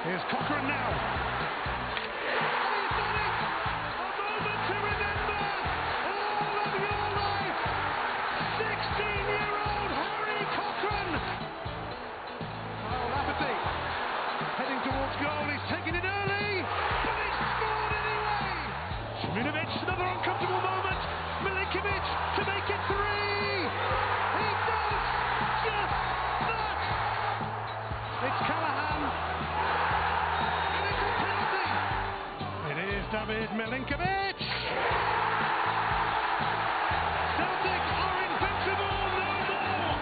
Here's Cochrane now. And he's done it! A moment to remember all of your life. 16-year-old Harry Cochrane. Kyle Lafferty heading towards goal. He's taking it early, but he's scored anyway. Šminović, another uncomfortable moment. Milinkovic to make it 3. He does just that. It's Callahan. And it's a penalty. It is David Milinkovic. Celtic are invincible no more.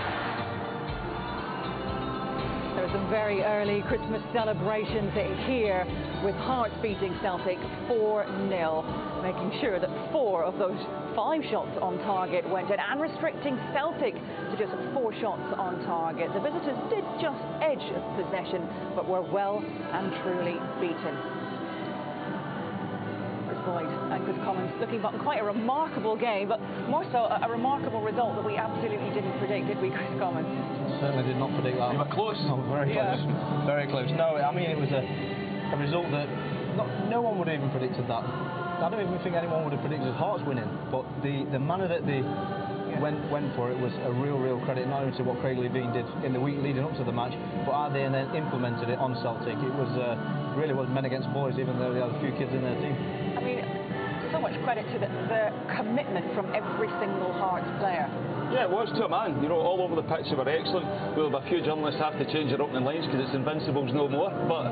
There are some very early Christmas celebrations here with Hearts beating Celtic 4-0, making sure that 4 of those 5 shots on target went in and restricting Celtic to just 4 shots on target. The visitors did just edge possession but were well and truly beaten. Chris Boyd and Chris Collins looking back on quite a remarkable game, but more so a remarkable result that we absolutely didn't predict, did we, Chris Collins? Certainly did not predict that. You were close. Oh, very close. Very close. No, I mean, it was a result that no one would have even predicted that. I don't even think anyone would have predicted Hearts winning, but the manner that they went for it was a real credit, not only to what Craig Levein did in the week leading up to the match, but how they then implemented it on Celtic. It was really was men against boys, even though they had a few kids in their team. I mean, so much credit to the commitment from every single Hearts player. Yeah, it was to a man. You know, all over the pitch they were excellent. Well, a few journalists have to change their opening lines because it's Invincibles no more. But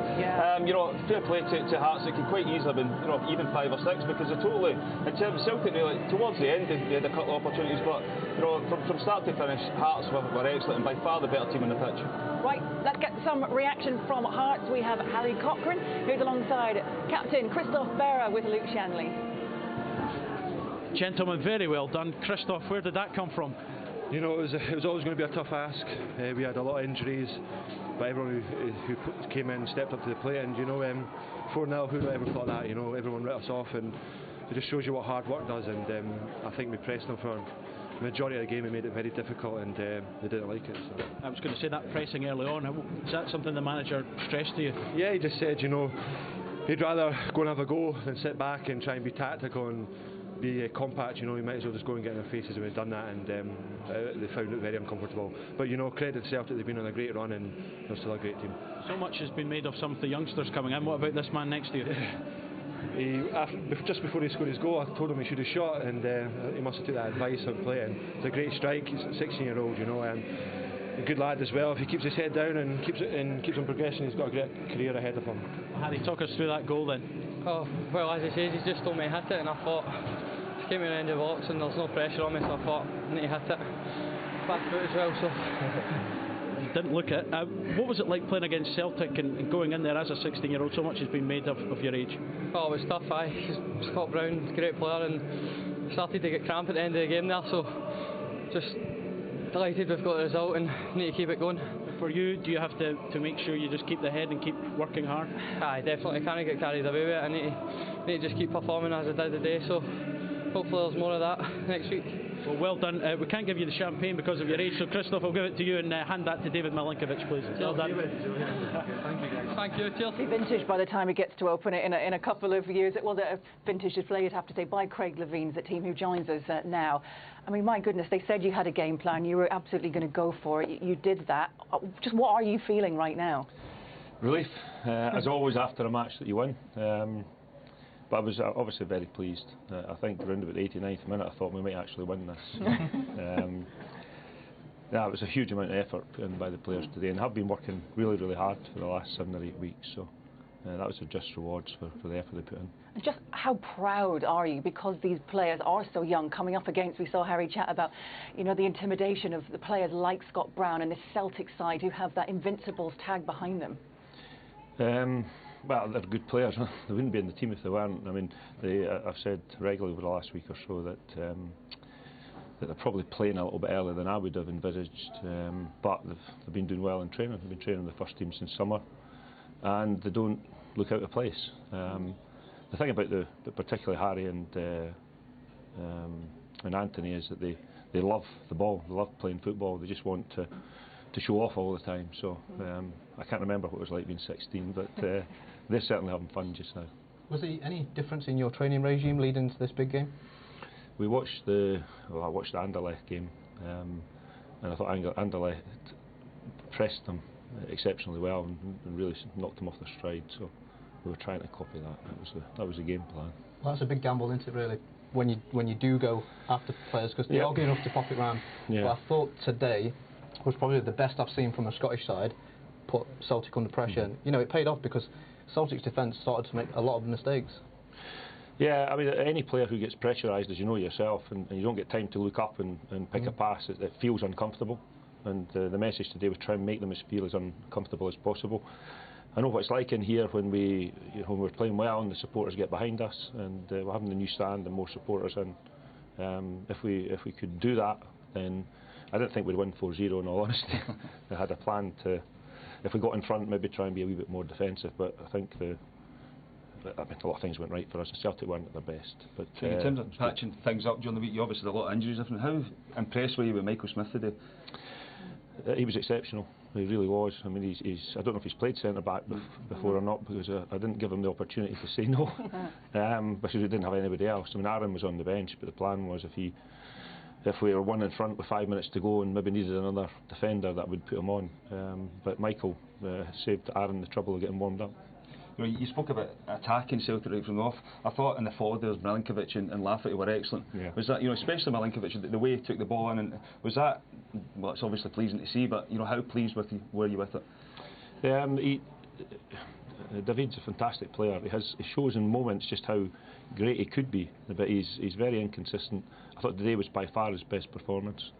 you know, fair play to Hearts. It could quite easily have been, you know, even 5 or 6 because they totally, in terms of Celtic, really, towards the end they had a couple of opportunities. But you know, from start to finish, Hearts were excellent and by far the better team on the pitch. Right, let's get some reaction from Hearts. We have Harry Cochrane, who's alongside Captain Christophe Berra with Luke Shanley. Gentlemen, very well done. Christophe, where did that come from? You know, it was always going to be a tough ask. We had a lot of injuries, but everyone who came in stepped up to the plate, and you know, 4-0, who would ever thought that? You know, everyone writ us off, and it just shows you what hard work does. And I think we pressed them for the majority of the game. It made it very difficult, and they didn't like it. So. I was going to say that pressing early on. Is that something the manager stressed to you? Yeah, he just said, you know, he'd rather go and have a go than sit back and try and be tactical and be compact. You know, you might as well just go and get in their faces, and we've done that, and they found it very uncomfortable. But you know, credit to Celtic, they've been on a great run and they're still a great team. So much has been made of some of the youngsters coming in. What about this man next to you? Just before he scored his goal, I told him he should have shot, and he must have took that advice on playing. It's a great strike. He's a 16-year-old, you know, and a good lad as well. If he keeps his head down and keeps on progressing, he's got a great career ahead of him. Harry, talk us through that goal then. Oh, well, as he says, he's just told me to hit it, and I thought, he came in the end of the box and there's no pressure on me, so I thought I need to hit it. Back foot as well, so. You didn't look at it. What was it like playing against Celtic and going in there as a 16-year-old? So much has been made of your age. Oh, it was tough. Scott Brown, great player, and started to get cramp at the end of the game there, so just delighted we've got the result and need to keep it going. For you, do you have to make sure you just keep the head and keep working hard? Aye, definitely. Can't get carried away with it. I need to just keep performing as I did today, so hopefully there's more of that next week. Well done. We can't give you the champagne because of your age, so Christophe, I'll give it to you and hand that to David Milinkovic, please. Well done. Thank you, guys. Thank you. Cheers. Vintage by the time he gets to open it in a couple of years. It was a vintage display, you'd have to say, by Craig Levein, the team who joins us now. I mean, my goodness, they said you had a game plan. You were absolutely going to go for it. You did that. Just what are you feeling right now? Relief, as always after a match that you win. But I was obviously very pleased. I think around about the 89th minute I thought we might actually win this. Yeah, it was a huge amount of effort put in by the players today, and have been working really hard for the last 7 or 8 weeks. So that was a just rewards for the effort they put in. And just how proud are you, because these players are so young, coming up against, we saw Harry chat about, you know, the intimidation of the players like Scott Brown and this Celtic side who have that Invincibles tag behind them? Well, they're good players. Huh? They wouldn't be in the team if they weren't. I mean, I've said regularly over the last week or so that they're probably playing a little bit earlier than I would have envisaged, but they've been doing well in training. They've been training the first team since summer, and they don't look out of place. The thing about particularly Harry and Anthony is that they love the ball. They love playing football. They just want to show off all the time. So I can't remember what it was like being 16, but they're certainly having fun just now. Was there any difference in your training regime leading to this big game? I watched the Anderlecht game, and I thought Anderlecht pressed them exceptionally well and really knocked them off their stride. So we were trying to copy that. That was the game plan. Well, that's a big gamble, isn't it, really, when you do go after players, because they are good enough to pop it round. Yeah. But I thought today was probably the best I've seen from a Scottish side put Celtic under pressure. And, you know, it paid off because Celtic's defence started to make a lot of mistakes. Yeah, I mean, any player who gets pressurised, as you know yourself, and you don't get time to look up and pick a pass, it feels uncomfortable. And the message today was try and make them feel as uncomfortable as possible. I know what it's like in here when we're playing well and the supporters get behind us, and we're having the new stand and more supporters in. If we could do that, then I didn't think we'd win 4-0 in all honesty. I had a plan to, if we got in front, maybe try and be a wee bit more defensive, but I think a lot of things went right for us. Celtic weren't at their best. But in terms of patching things up during the week, you obviously had a lot of injuries. How impressed were you with Michael Smith today? He was exceptional. He really was. I mean, I don't know if he's played centre back before or not, because I didn't give him the opportunity to say no, because we didn't have anybody else. I mean, Aaron was on the bench, but the plan was if we were one in front with 5 minutes to go and maybe needed another defender, that would put him on. But Michael saved Aaron the trouble of getting warmed up. You spoke about attacking Celtic right from the off. I thought in the forward there was Milinkovic and Lafferty were excellent. Yeah. Was that, especially Milinkovic, the way he took the ball in, and was that, well, it's obviously pleasing to see, but how pleased were you with it? David's a fantastic player. He shows in moments just how great he could be, but he's very inconsistent. I thought today was by far his best performance.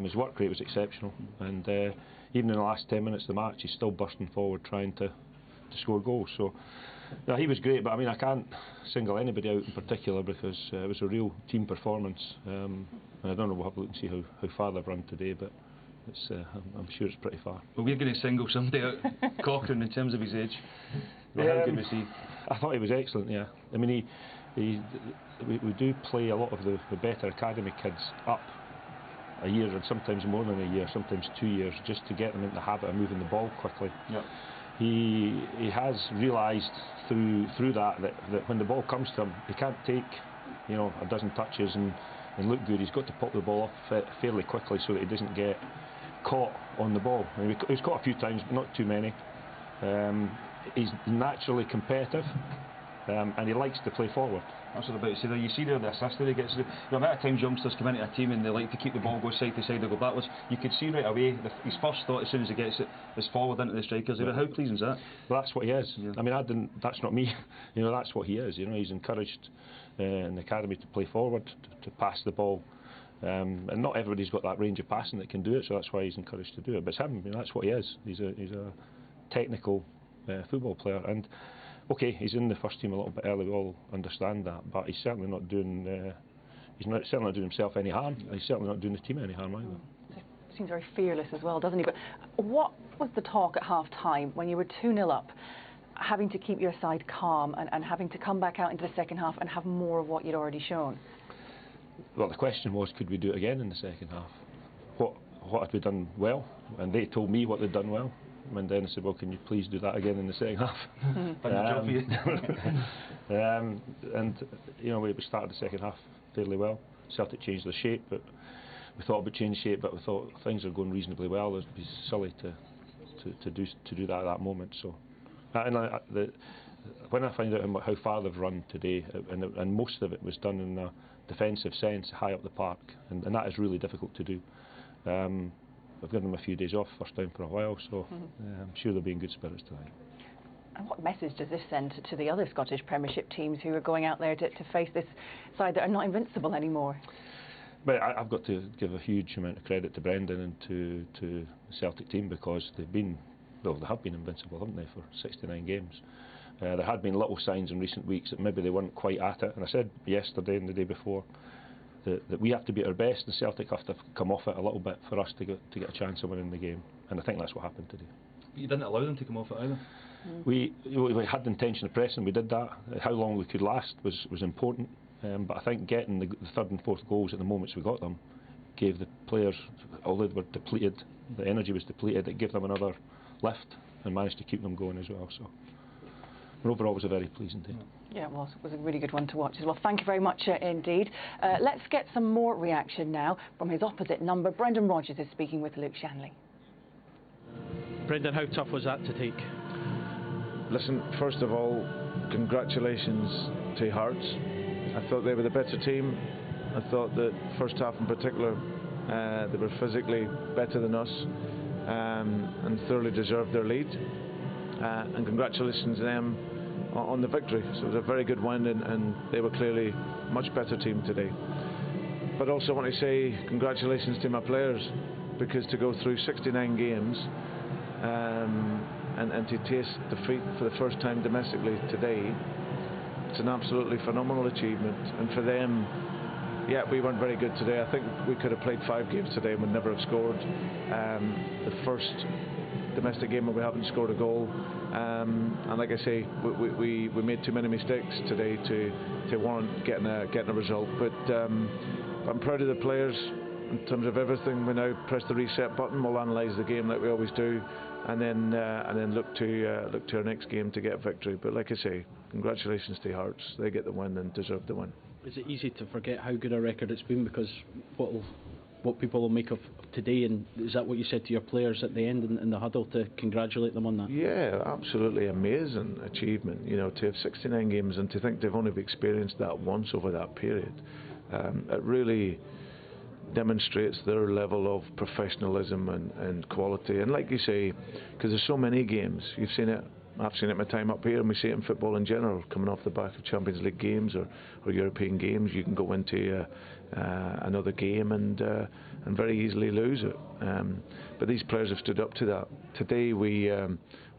His work rate was exceptional, and even in the last 10 minutes of the match, he's still bursting forward trying to score goals. So he was great, but I mean, I can't single anybody out in particular because it was a real team performance, and I don't know, we'll have to look and see how far they've run today, but I'm sure it's pretty far. Well, we're going to single somebody out, Cochrane, in terms of his age. How good was he? I thought he was excellent, yeah. I mean, we do play a lot of the better academy kids up a year, and sometimes more than a year, sometimes 2 years, just to get them into the habit of moving the ball quickly. Yep. He has realised through that when the ball comes to him, he can't take a dozen touches and look good. He's got to pop the ball off fairly quickly so that he doesn't get caught on the ball. I mean, he was caught a few times, but not too many. He's naturally competitive, and he likes to play forward. That's what I'm about to say there. You see there the assist that he gets. The amount of times youngsters come into a team and they like to keep the ball, go side to side or go backwards. You could see right away his first thought as soon as he gets it is forward into the strikers. How pleasing is that? Well, that's what he is. Yeah. I mean, that's not me. That's what he is. He's encouraged in the academy to play forward, to pass the ball. And not everybody's got that range of passing that can do it, so that's why he's encouraged to do it. But it's him. That's what he is. He's a technical football player, and okay, he's in the first team a little bit early. We all understand that, but he's certainly not doing. Certainly not doing himself any harm. He's certainly not doing the team any harm either. Seems very fearless as well, doesn't he? But what was the talk at half-time when you were 2-0 up, having to keep your side calm and having to come back out into the second half and have more of what you'd already shown? Well, the question was, could we do it again in the second half? What had we done well? And they told me what they'd done well. And then I said, well, can you please do that again in the second half? We started the second half fairly well. Celtic changed their shape, but we thought we'd change shape, but we thought things are going reasonably well. It'd be silly to do that at that moment. So, when I find out how far they've run today, and most of it was done in a defensive sense, high up the park, and that is really difficult to do. I've given them a few days off, first time for a while, so I'm sure they'll be in good spirits tonight. And what message does this send to the other Scottish Premiership teams who are going out there to face this side that are not invincible anymore? But I've got to give a huge amount of credit to Brendan and to the Celtic team, because they have been invincible, haven't they, for 69 games. There had been little signs in recent weeks that maybe they weren't quite at it, and I said yesterday and the day before that we have to be at our best, and Celtic have to come off it a little bit for us to get a chance of winning the game, and I think that's what happened today. But you didn't allow them to come off it either. We had the intention of pressing, we did that. How long we could last was important, but I think getting the third and fourth goals at the moments we got them gave the players, although they were depleted, the energy was depleted, it gave them another lift and managed to keep them going as well. So overall, it was a very pleasing day. Yeah, it was. It was a really good one to watch as well. Thank you very much indeed. Let's get some more reaction now from his opposite number. Brendan Rodgers is speaking with Luke Shanley. Brendan, how tough was that to take? Listen, first of all, congratulations to Hearts. I thought they were the better team. I thought that first half in particular, they were physically better than us and thoroughly deserved their lead. And congratulations to them on the victory. So it was a very good win, and they were clearly a much better team today. But also I want to say congratulations to my players, because to go through 69 games and to taste defeat for the first time domestically today, it's an absolutely phenomenal achievement. And for them, yeah, we weren't very good today. I think we could have played 5 games today and would never have scored. The first domestic game where we haven't scored a goal, and like I say, we made too many mistakes today to warrant getting a result. But I'm proud of the players in terms of everything. We now press the reset button. We'll analyse the game like we always do, and then look to our next game to get a victory. But like I say, congratulations to Hearts. They get the win and deserve the win. Is it easy to forget how good a record it's been because what people will make of today, and is that what you said to your players at the end in the huddle to congratulate them on that? Yeah, absolutely amazing achievement. You know, to have 69 games and to think they've only experienced that once over that period, it really demonstrates their level of professionalism and quality. And like you say, because there's so many games, you've seen it. I've seen it my time up here, and we see it in football in general, coming off the back of Champions League games or European games. You can go into another game and very easily lose it. But these players have stood up to that. Today we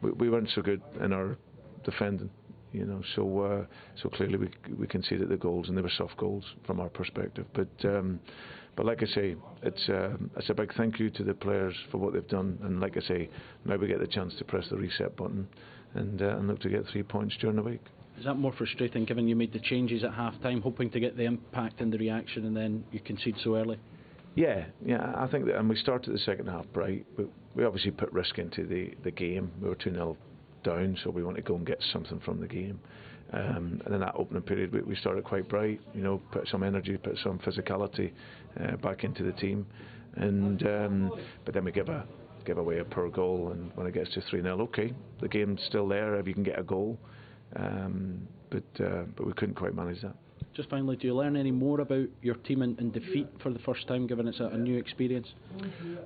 weren't so good in our defending, you know. So clearly we conceded the goals, and they were soft goals from our perspective. But like I say, it's a big thank you to the players for what they've done. And like I say, now we get the chance to press the reset button and look to get 3 points during the week. Is that more frustrating, given you made the changes at half-time, hoping to get the impact and the reaction, and then you concede so early? Yeah, I think that, and we started the second half bright. We obviously put risk into the game. We were 2-0 down, so we want to go and get something from the game. And in that opening period, we started quite bright. You know, put some energy, put some physicality back into the team, and but then we give away a poor goal, and when it gets to 3-0, okay, the game's still there if you can get a goal, but we couldn't quite manage that. Just finally, do you learn any more about your team in defeat for the first time, given it's a new experience?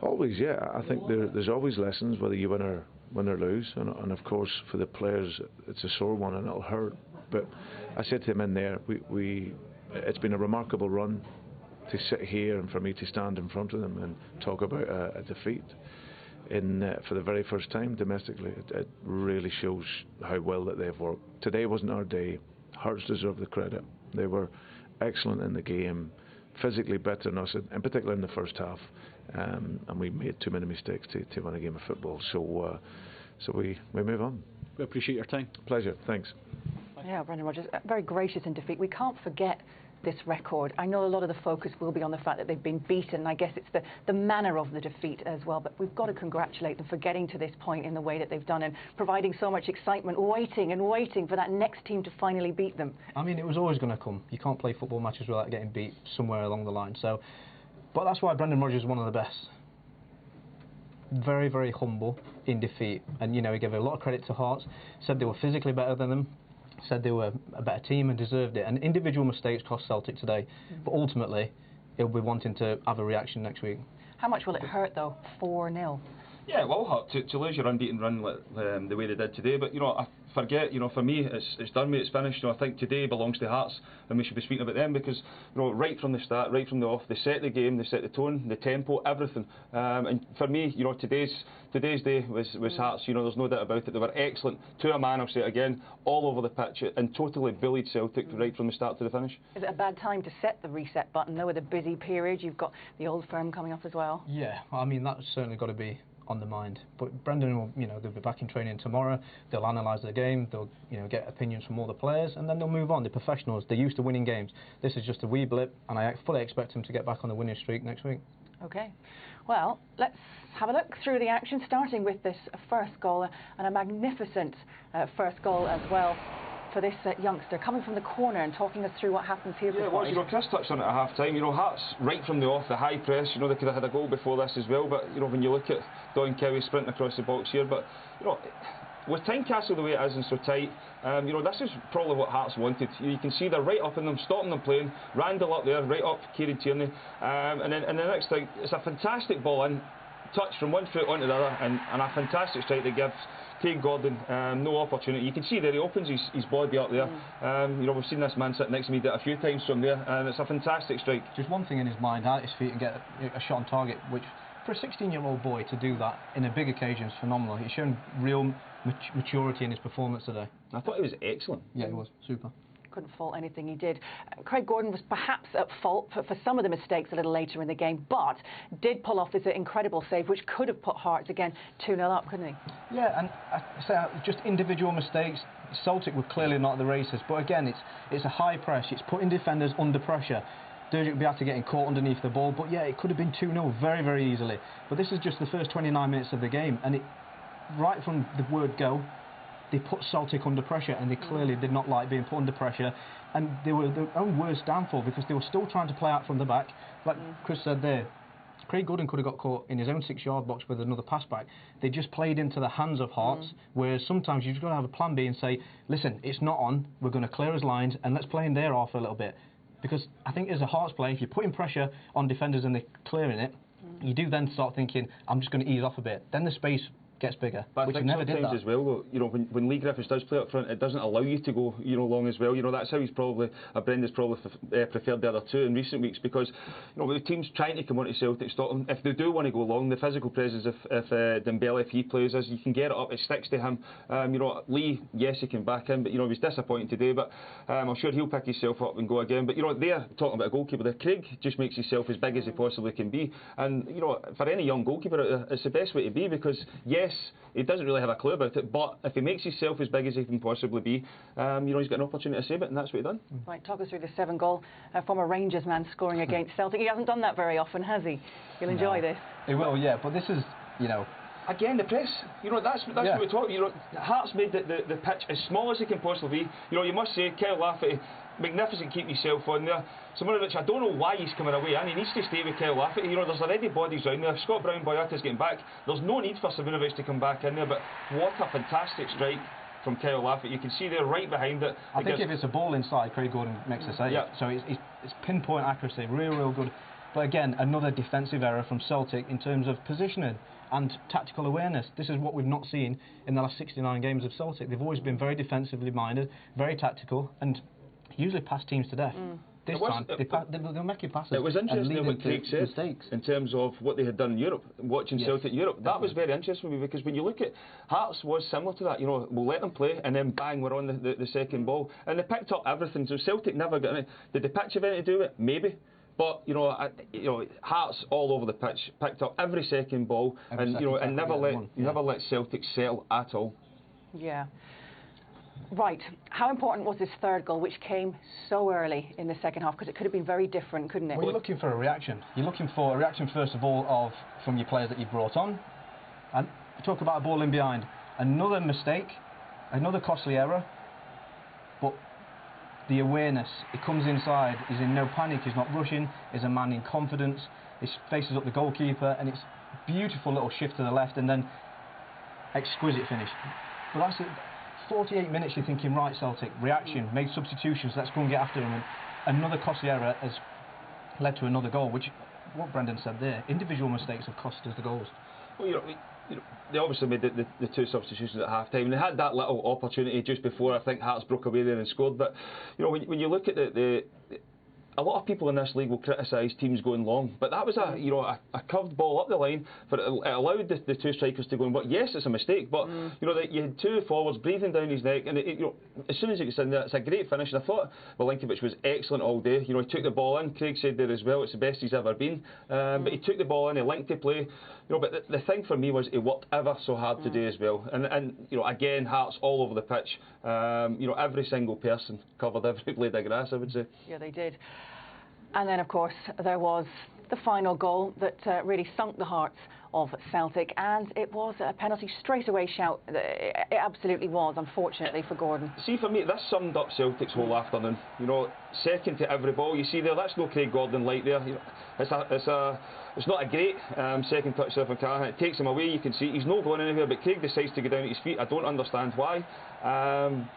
Always, yeah. I think there's always lessons, whether you win or lose, and of course for the players it's a sore one and it'll hurt. But I said to them in there, it's been a remarkable run to sit here and for me to stand in front of them and talk about a defeat for the very first time domestically. It really shows how well that they've worked. Today wasn't our day. Hearts deserve the credit. They were excellent in the game, physically better than us, in particular in the first half, and we made too many mistakes to win a game of football. So we move on. We appreciate your time. Pleasure. Thanks. Yeah, Brendan Rodgers, very gracious in defeat. We can't forget this record. I know a lot of the focus will be on the fact that they've been beaten. I guess it's the manner of the defeat as well. But we've got to congratulate them for getting to this point in the way that they've done and providing so much excitement, waiting for that next team to finally beat them. I mean, it was always going to come. You can't play football matches without getting beat somewhere along the line. So, but that's why Brendan Rodgers is one of the best. Very, very humble in defeat, and you know, he gave a lot of credit to Hearts. Said they were physically better than them. Said they were a better team and deserved it. And individual mistakes cost Celtic today, but ultimately he'll be wanting to have a reaction next week. How much will it hurt though? 4-0. Yeah, it will hurt to lose your unbeaten run the way they did today. But you know, I forget. You know, for me, it's done, mate. It's finished. You know, I think today belongs to Hearts, and we should be speaking about them because you know, right from the start, right from the off, they set the game, they set the tone, the tempo, everything. And for me, you know, today's day was Hearts. You know, there's no doubt about it. They were excellent to a man. I'll say it again, all over the pitch, and totally bullied Celtic right from the start to the finish. Is it a bad time to set the reset button though, with a busy period? You've got the Old Firm coming up as well. Yeah, I mean that's certainly got to be on the mind. But Brendan will, you know, they'll be back in training tomorrow. They'll analyse the game. They'll, you know, get opinions from all the players, and then they'll move on. They're professionals. They're used to winning games. This is just a wee blip, and I fully expect them to get back on the winning streak next week. Okay. Well, let's have a look through the action, starting with this first goal, and a magnificent first goal as well for this youngster, coming from the corner and talking us through what happens here. Yeah, it was. Chris touched on it at half-time. Hearts, right from the off, the high press, they could have had a goal before this as well, but, when you look at Don Cowie sprinting across the box here, but, with Tynecastle the way it is and so tight, this is probably what Hearts wanted. You can see they're right up in them, stopping them playing. Randall up there, right up Kieran Tierney. And then the next thing, it's a fantastic ball in, touch from one foot onto the other, and a fantastic strike that gives Craig Gordon no opportunity. You can see there he opens his body up there. We've seen this man sit next to me a few times from there, and it's a fantastic strike. Just one thing in his mind, out his feet and get a shot on target, which for a 16-year-old boy to do that in a big occasion is phenomenal. He's shown real maturity in his performance today. I thought he was excellent. Yeah, he was. Super. Couldn't fault anything he did. Craig Gordon was perhaps at fault for some of the mistakes a little later in the game, but did pull off this incredible save, which could have put Hearts again 2-0 up, couldn't he? Yeah, and I say just individual mistakes. Celtic were clearly not the races, but again, it's a high press. It's putting defenders under pressure. Dirk would be able to getting caught underneath the ball, but yeah, it could have been 2-0 very, very easily. But this is just the first 29 minutes of the game, and right from the word go, they put Celtic under pressure, and they clearly did not like being put under pressure, and they were their own worst downfall because they were still trying to play out from the back. Like Chris said there, Craig Gordon could have got caught in his own 6-yard box with another pass back. They just played into the hands of Hearts, whereas sometimes you've got to have a plan B and say, listen, it's not on, we're going to clear his lines, and let's play in their half a little bit. Because I think as a Hearts player, if you're putting pressure on defenders and they're clearing it, you do then start thinking, I'm just going to ease off a bit. Then the space gets bigger, but which I think never did that. as well, though, when Lee Griffiths does play up front, it doesn't allow you to go, long as well. That's how Brendan's probably preferred the other two in recent weeks, because, with the teams trying to come on to Celtic, stop them. If they do want to go long, the physical presence if Dembele, if he plays, as you can get it up, it sticks to him. Lee, yes, he can back in, but he was disappointing today. But I'm sure he'll pick himself up and go again. But they're talking about a goalkeeper there. Craig just makes himself as big as he possibly can be, and for any young goalkeeper, it's the best way to be, because yes, he doesn't really have a clue about it, but if he makes himself as big as he can possibly be, he's got an opportunity to save it, and that's what he done. Right, talk us through the 7-goal former Rangers man scoring against Celtic. He hasn't done that very often, has he? He'll enjoy this. He will, yeah, but this is, again, the press, that's what we talk. Hearts made the pitch as small as it can possibly be. You must say, Kyle Lafferty, magnificent, keep yourself on there. Simonovic, I don't know why he's coming away, and he needs to stay with Kyle Lafferty. There's already bodies round there. Scott Brown, Boyata's getting back. There's no need for Simonovic to come back in there, but what a fantastic strike from Kyle Lafferty. You can see they're right behind it. I think if it's a ball inside, Craig Gordon makes a save. Yeah. So it's pinpoint accuracy, real good. But again, another defensive error from Celtic in terms of positioning and tactical awareness. This is what we've not seen in the last 69 games of Celtic. They've always been very defensively minded, very tactical, and usually pass teams to death. This time, they'll make you passes. It was interesting what Craig said in terms of what they had done in Europe, watching Celtic Europe. That was very interesting for me, because when you look at Hearts was similar to that. We'll let them play, and then bang, we're on the second ball. And they picked up everything, so Celtic never got any. Did the pitch have anything to do with it? Maybe. But Hearts all over the pitch, picked up every second ball, and never let Celtic settle at all. Yeah. Right, how important was this third goal, which came so early in the second half? Because it could have been very different, couldn't it? Well, you're looking for a reaction. You're looking for a reaction, first of all, from your players that you brought on. And talk about a ball in behind. Another mistake, another costly error, but the awareness, it comes inside, he's in no panic, he's not rushing, he's a man in confidence, he faces up the goalkeeper, and it's a beautiful little shift to the left, and then exquisite finish. But that's it. 48 minutes you're thinking, right, Celtic, reaction, made substitutions, let's go and get after them. And another costly error has led to another goal, which, what Brendan said there, individual mistakes have cost us the goals. Well, they obviously made the two substitutions at half-time, and they had that little opportunity just before, I think Hearts broke away there and scored. But when you look at a lot of people in this league will criticise teams going long, but that was a curved ball up the line, but it allowed the two strikers to go in. But yes, it's a mistake, but you had two forwards breathing down his neck, and as soon as it gets in there, it's a great finish. And I thought Milinkovic was excellent all day. He took the ball in. Craig said there as well, it's the best he's ever been. But he took the ball in, he linked the play. But the thing for me was he worked ever so hard today as well. And again, Hearts all over the pitch. Every single person covered every blade of grass, I would say. Yeah, they did. And then, of course, there was the final goal that really sunk the hearts of Celtic, and it was a penalty straightaway shout. It absolutely was, unfortunately, for Gordon. See, for me, this summed up Celtic's whole afternoon. You know, second to every ball you see there, that's no Craig Gordon light there. You know, it's not a great second touch there from Callahan. It takes him away, you can see he's not going anywhere, but Craig decides to go down at his feet. I don't understand why,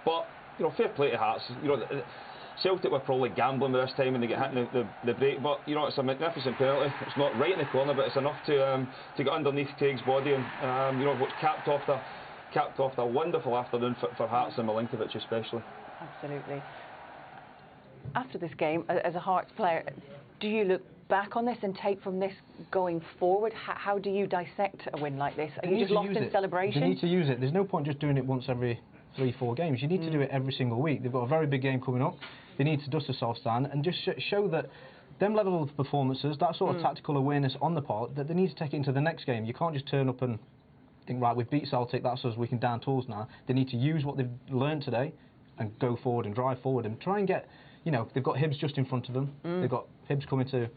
but you know, fair play to Hearts. You know, Celtic were probably gambling with this time when they get hit in the break, but you know, it's a magnificent penalty. It's not right in the corner, but it's enough to get underneath Craig's body, and you know, what's capped off a wonderful afternoon for Hearts and Milinkovic especially. Absolutely. After this game, as a Hearts player, do you look back on this and take from this going forward? How do you dissect a win like this? Are you just lost in celebration? You need to use it. There's no point just doing it once every 3-4 games. You need to do it every single week. They've got a very big game coming up. They need to dust themselves down and just show that them level of performances, that sort of tactical awareness on the part, that they need to take it into the next game. You can't just turn up and think, right, we've beat Celtic, that's us, we can down tools now. They need to use what they've learned today and go forward and drive forward and try and get, you know, they've got Hibs just in front of them. They've got Hibs coming to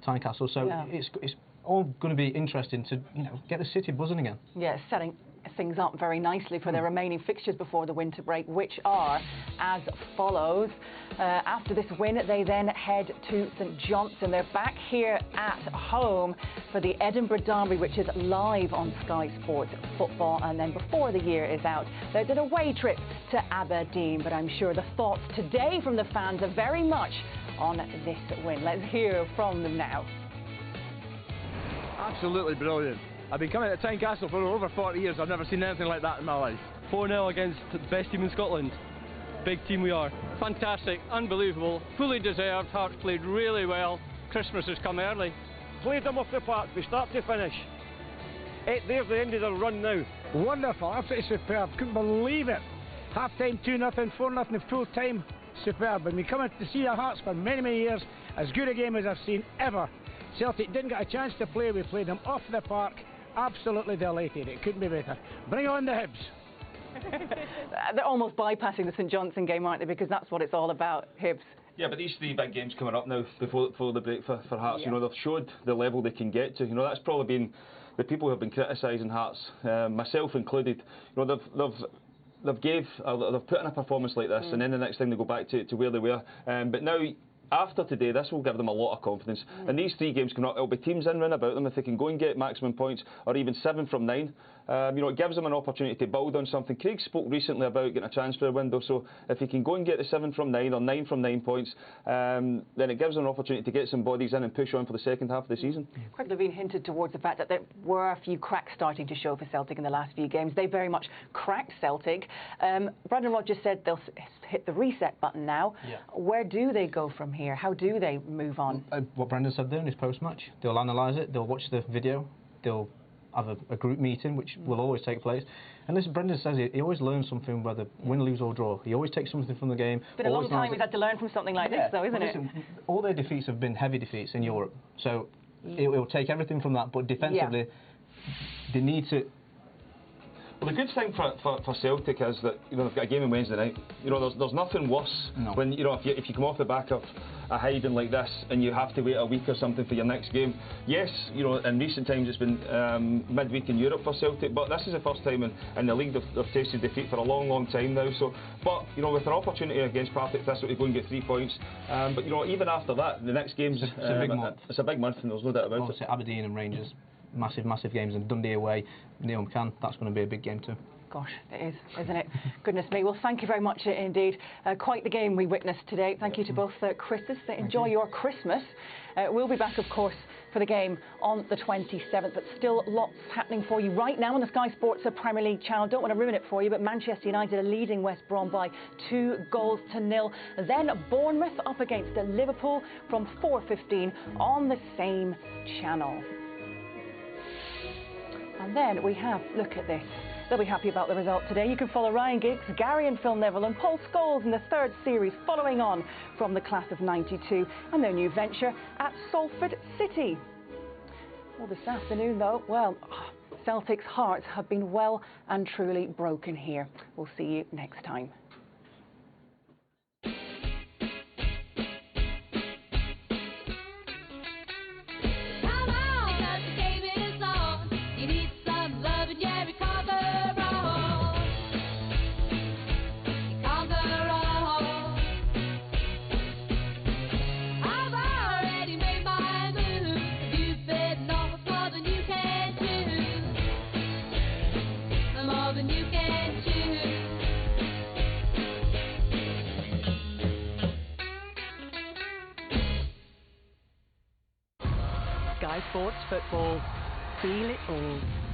Tynecastle, so it's all going to be interesting to, you know, get the city buzzing again. Yeah, setting things up very nicely for their remaining fixtures before the winter break, which are as follows. After this win, they then head to St Johnstone. They're back here at home for the Edinburgh Derby, which is live on Sky Sports Football, and then before the year is out, there's an away trip to Aberdeen. But I'm sure the thoughts today from the fans are very much on this win. Let's hear from them now. Absolutely brilliant. I've been coming to Tynecastle for over 40 years. I've never seen anything like that in my life. 4-0 against the best team in Scotland. Big team we are. Fantastic, unbelievable, fully deserved. Hearts played really well. Christmas has come early. Played them off the park, from start to finish. There's the end of the run now. Wonderful, absolutely superb. Couldn't believe it. Half time 2-0, 4-0 full time. Superb. When we come in to see the Hearts for many, many years, as good a game as I've seen ever. Celtic didn't get a chance to play. We played them off the park. Absolutely delighted. It couldn't be better. Bring on the Hibs. They're almost bypassing the St Johnstone game, aren't they? Because that's what it's all about, Hibs. Yeah, but these three big games coming up now before the break for Hearts, you know, they've showed the level they can get to. You know, that's probably been the people who have been criticising Hearts, myself included. You know, they've put in a performance like this, and then the next thing they go back to where they were. But now, after today, this will give them a lot of confidence. And these three games coming up, it'll be teams in and about them. If they can go and get maximum points, or even 7 from 9, you know, it gives them an opportunity to build on something. Craig spoke recently about getting a transfer window, so if he can go and get the 7 from 9 or 9 from 9 points, then it gives them an opportunity to get some bodies in and push on for the second half of the season. Craig Levein hinted towards the fact that there were a few cracks starting to show for Celtic in the last few games. They very much cracked Celtic. Brendan Rodgers said they'll hit the reset button now. Yeah. Where do they go from here? How do they move on? What Brendan said there in his post-match. They'll analyse it, they'll watch the video, they'll have a group meeting, which will always take place. And listen, Brendan says he always learns something, whether win, lose or draw. He always takes something from the game. It's been a long time he's had to learn from something like this, though, isn't it? All their defeats have been heavy defeats in Europe. So it will take everything from that, but defensively, they need to... Well, the good thing for Celtic is that, you know, they've got a game on Wednesday night. You know, there's nothing worse when, you know, if you come off the back of a hiding like this and you have to wait a week or something for your next game. Yes, you know, in recent times it's been midweek in Europe for Celtic, but this is the first time in the league they've tasted defeat for a long, long time now. So, but you know, with an opportunity against Partick Thistle to go and get 3 points, but you know, even after that, the next game's it's a big month. It's a big month, and there's no doubt about it. Obviously, Aberdeen and Rangers. Massive games, and Dundee away, Neil McCann, that's going to be a big game too. Gosh, it is, isn't it? Goodness me. Well, thank you very much indeed. Quite the game we witnessed today. Thank you to both Chris's. Enjoy your Christmas. We'll be back, of course, for the game on the 27th, but still lots happening for you right now on the Sky Sports Premier League channel. Don't want to ruin it for you, but Manchester United are leading West Brom by 2-0. Then Bournemouth up against Liverpool from 4:15 on the same channel. And then we have, look at this, they'll be happy about the result today. You can follow Ryan Giggs, Gary and Phil Neville and Paul Scholes in the 3rd series following on from the class of '92 and their new venture at Salford City. Well, this afternoon though, well, Celtic's hearts have been well and truly broken here. We'll see you next time. Sky Sports Football. Feel it all.